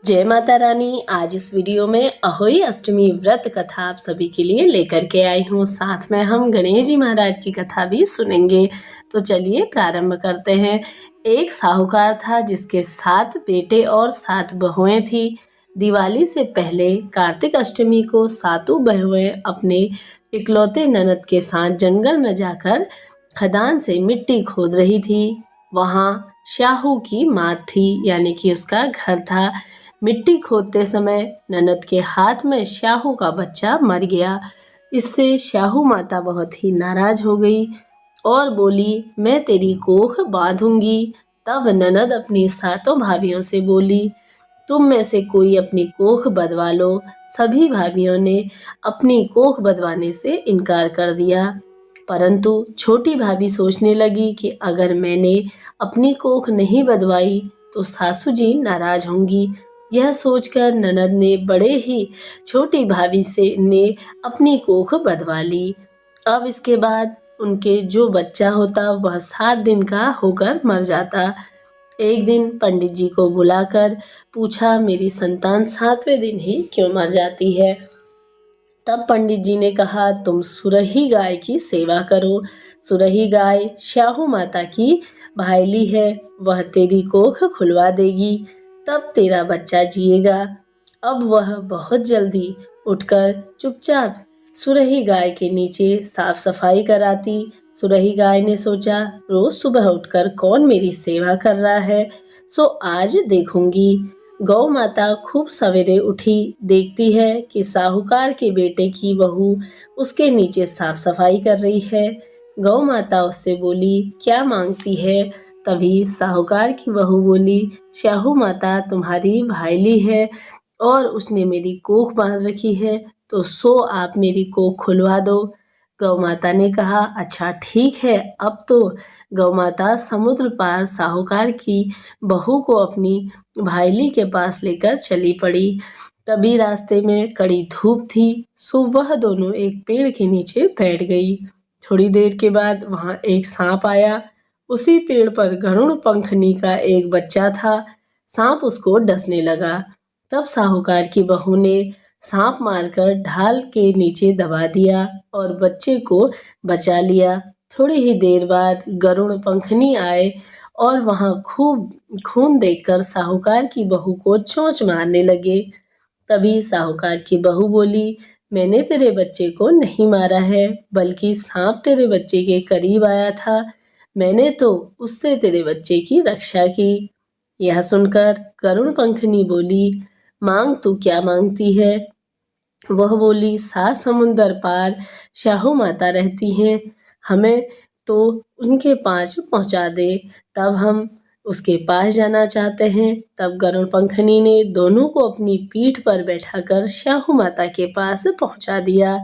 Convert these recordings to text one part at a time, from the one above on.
जय माता रानी। आज इस वीडियो में अहोई अष्टमी व्रत कथा आप सभी के लिए लेकर के आई हूँ। साथ में हम गणेश जी महाराज की कथा भी सुनेंगे। तो चलिए प्रारंभ करते हैं। एक साहूकार था जिसके 7 बेटे और 7 बहुएं थी। दिवाली से पहले कार्तिक अष्टमी को 7 बहुएं अपने इकलौते ननद के साथ जंगल में जाकर खदान से मिट्टी खोद रही थी। वहाँ शाहू की माँ थी, यानी कि उसका घर था। मिट्टी खोदते समय ननद के हाथ में शाहू का बच्चा मर गया। इससे शाहू माता बहुत ही नाराज हो गई और बोली, मैं तेरी कोख बांधूंगी। तब ननद अपनी 7 भाभियों से बोली, तुम में से कोई अपनी कोख बदवा लो। सभी भाभियों ने अपनी कोख बदवाने से इनकार कर दिया, परंतु छोटी भाभी सोचने लगी कि अगर मैंने अपनी कोख नहीं बदवाई तो सासू जी नाराज होंगी। यह सोचकर ननद ने बड़े ही छोटी भाभी से ने अपनी कोख बदवा ली। अब इसके बाद उनके जो बच्चा होता वह 7 दिन का होकर मर जाता। एक दिन पंडित जी को बुलाकर पूछा, मेरी संतान 7वें दिन ही क्यों मर जाती है? तब पंडित जी ने कहा, तुम सुरही गाय की सेवा करो। सुरही गाय शाहू माता की भाईली है, वह तेरी कोख खुलवा देगी, तब तेरा बच्चा जिएगा। अब वह बहुत जल्दी उठकर चुपचाप सुरही गाय के नीचे साफ सफाई कराती। सुरही गाय ने सोचा, रोज सुबह उठकर कौन मेरी सेवा कर रहा है, सो आज देखूंगी। गौ माता खूब सवेरे उठी, देखती है कि साहूकार के बेटे की बहू उसके नीचे साफ सफाई कर रही है। गौ माता उससे बोली, क्या मांगती है? तभी साहूकार की बहू बोली, शाहू माता तुम्हारी भाईली है और उसने मेरी कोख बांध रखी है, तो सो आप मेरी कोख खुलवा दो। गौ माता ने कहा, अच्छा ठीक है। अब तो गौ माता समुद्र पार साहूकार की बहू को अपनी भाईली के पास लेकर चली पड़ी। तभी रास्ते में कड़ी धूप थी, सो वह दोनों एक पेड़ के नीचे बैठ गई। थोड़ी देर के बाद वहां एक सांप आया। उसी पेड़ पर गरुड़ पंखनी का एक बच्चा था। सांप उसको डसने लगा। तब साहूकार की बहू ने सांप मारकर ढाल के नीचे दबा दिया और बच्चे को बचा लिया। थोड़ी ही देर बाद गरुड़ पंखनी आए और वहां खूब खून देखकर साहूकार की बहू को चोंच मारने लगे। तभी साहूकार की बहू बोली, मैंने तेरे बच्चे को नहीं मारा है, बल्कि सांप तेरे बच्चे के करीब आया था, मैंने तो उससे तेरे बच्चे की रक्षा की। यह सुनकर गरुड़ पंखनी बोली, मांग तू क्या मांगती है? वह बोली, 7 समुंदर पार शाहू माता रहती हैं, हमें तो उनके पास पहुंचा दे, तब हम उसके पास जाना चाहते हैं। तब गरुड़ पंखनी ने दोनों को अपनी पीठ पर बैठाकर शाहू माता के पास पहुंचा दिया।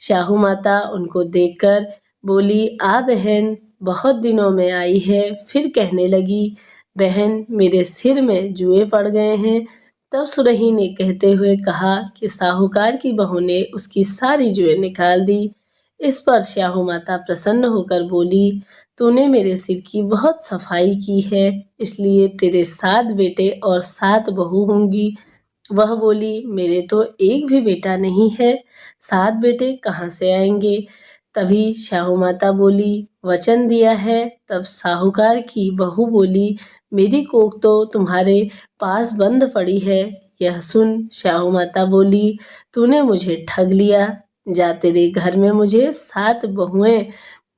शाहू माता उनको देखकर बोली, आ बहन, बहुत दिनों में आई है। फिर कहने लगी, बहन मेरे सिर में जुए पड़ गए हैं। तब सुरही ने कहते हुए कहा कि साहूकार की बहू ने उसकी सारी जुएं निकाल दी। इस पर शाहू माता प्रसन्न होकर बोली, तूने मेरे सिर की बहुत सफाई की है, इसलिए तेरे 7 बेटे और 7 बहू होंगी। वह बोली, मेरे तो एक भी बेटा नहीं है, 7 बेटे कहाँ से आएंगे? तभी शाहू माता बोली, वचन दिया है। तब साहूकार की बहू बोली, मेरी कोख तो तुम्हारे पास बंद पड़ी है। यह सुन शाहू माता बोली, तूने मुझे ठग लिया, जा तेरे घर में मुझे 7 बहुएं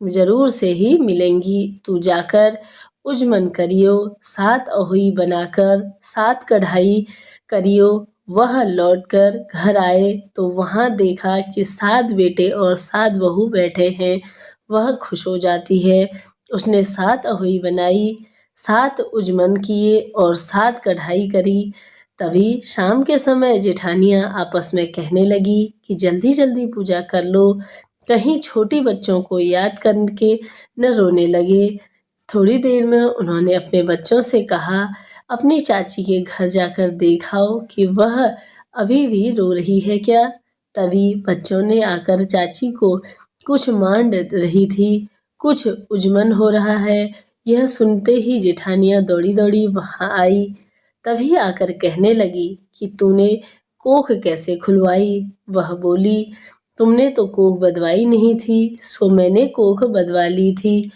जरूर से ही मिलेंगी। तू जाकर उजमन करियो, 7 अहोई बनाकर 7 कढ़ाई करियो। वह लौटकर घर आए तो वहां देखा कि 7 बेटे और 7 बहू बैठे हैं। वह खुश हो जाती है। उसने 7 अहोई बनाई, 7 उजमन किए और 7 कढ़ाई करी। तभी शाम के समय जेठानियां आपस में कहने लगी कि जल्दी जल्दी पूजा कर लो, कहीं छोटी बच्चों को याद करके न रोने लगे। थोड़ी देर में उन्होंने अपने बच्चों से कहा, अपनी चाची के घर जाकर देखाओ कि वह अभी भी रो रही है क्या? तभी बच्चों ने आकर चाची को कुछ मांड रही थी, कुछ उजमन हो रहा है। यह सुनते ही जेठानियां दौड़ी दौड़ी वहां आई। तभी आकर कहने लगी कि तूने कोख कैसे खुलवाई। वह बोली, तुमने तो कोख बदवाई नहीं थी, सो मैंने कोख बदवा ली थी।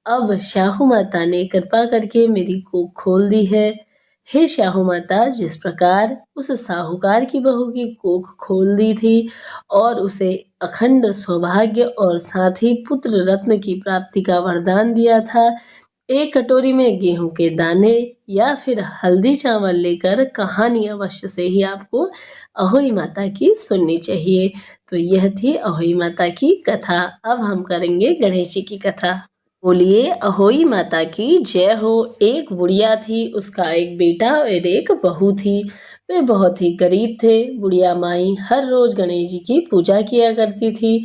अब शाहू माता ने कृपा करके मेरी कोख खोल दी है। हे शाहू माता, जिस प्रकार उस साहूकार की बहू की कोख खोल दी थी और उसे अखंड सौभाग्य और साथ ही पुत्र रत्न की प्राप्ति का वरदान दिया था, एक कटोरी में गेहूं के दाने या फिर हल्दी चावल लेकर कहानी अवश्य से ही आपको अहोई माता की सुननी चाहिए। तो यह थी अहोई माता की कथा। अब हम करेंगे गणेश जी की कथा। बोलिए अहोई माता की जय हो। एक बुढ़िया थी, उसका एक बेटा और एक बहू थी। वे बहुत ही गरीब थे। बुढ़िया माई हर रोज गणेश जी की पूजा किया करती थी।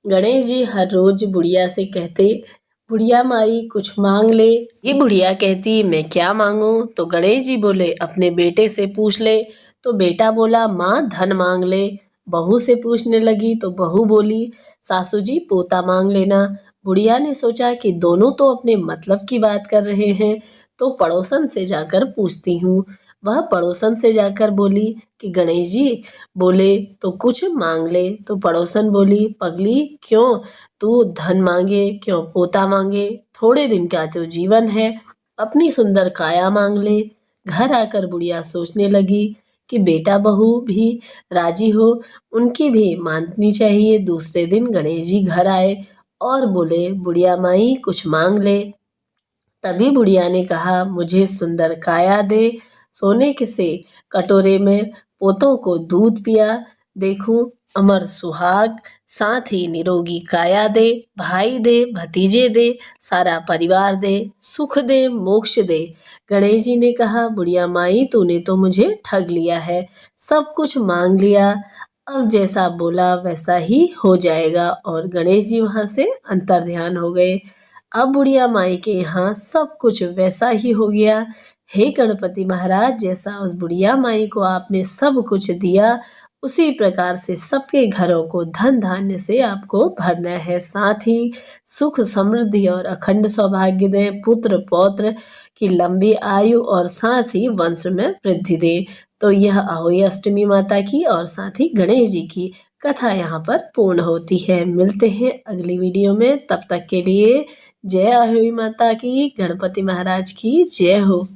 गणेश जी हर रोज बुढ़िया से कहते, बुढ़िया माई कुछ मांग ले। ये बुढ़िया कहती, मैं क्या मांगूं? तो गणेश जी बोले, अपने बेटे से पूछ ले। तो बेटा बोला, माँ धन मांग ले। बहू से पूछने लगी तो बहू बोली, सासू जी पोता मांग लेना। बुढ़िया ने सोचा कि दोनों तो अपने मतलब की बात कर रहे हैं, तो पड़ोसन से जाकर पूछती हूँ। वह पड़ोसन से जाकर बोली कि गणेश जी बोले तो कुछ मांग ले। तो पड़ोसन बोली, पगली क्यों तू धन मांगे, क्यों पोता मांगे? थोड़े दिन का तो जीवन है, अपनी सुंदर काया मांग ले। घर आकर बुढ़िया सोचने लगी कि बेटा बहू भी राजी हो, उनकी भी माननी चाहिए। दूसरे दिन गणेश जी घर आए और बोले, बुढ़िया माई कुछ मांग ले। तभी बुढ़िया ने कहा, मुझे सुंदर काया दे, सोने के से कटोरे में पोतों को दूध पिया देखूं, अमर सुहाग, साथ ही निरोगी काया दे, भाई दे, भतीजे दे, सारा परिवार दे, सुख दे, मोक्ष दे। गणेश जी ने कहा, बुढ़िया माई तूने तो मुझे ठग लिया है, सब कुछ मांग लिया, अब जैसा बोला वैसा ही हो जाएगा। और गणेश जी वहाँ से अंतर्ध्यान हो गए। अब बुढ़िया माई के यहाँ सब कुछ वैसा ही हो गया। हे गणपति महाराज, जैसा उस बुढ़िया माई को आपने सब कुछ दिया, उसी प्रकार से सबके घरों को धन धान्य से आपको भरना है। साथ ही सुख समृद्धि और अखंड सौभाग्य दें, पुत्र पौत्र की लंबी आयु और साथ ही वंश में वृद्धि दे। तो यह अहोई अष्टमी माता की और साथ ही गणेश जी की कथा यहाँ पर पूर्ण होती है। मिलते हैं अगली वीडियो में, तब तक के लिए जय अहोई माता की, गणपति महाराज की जय हो।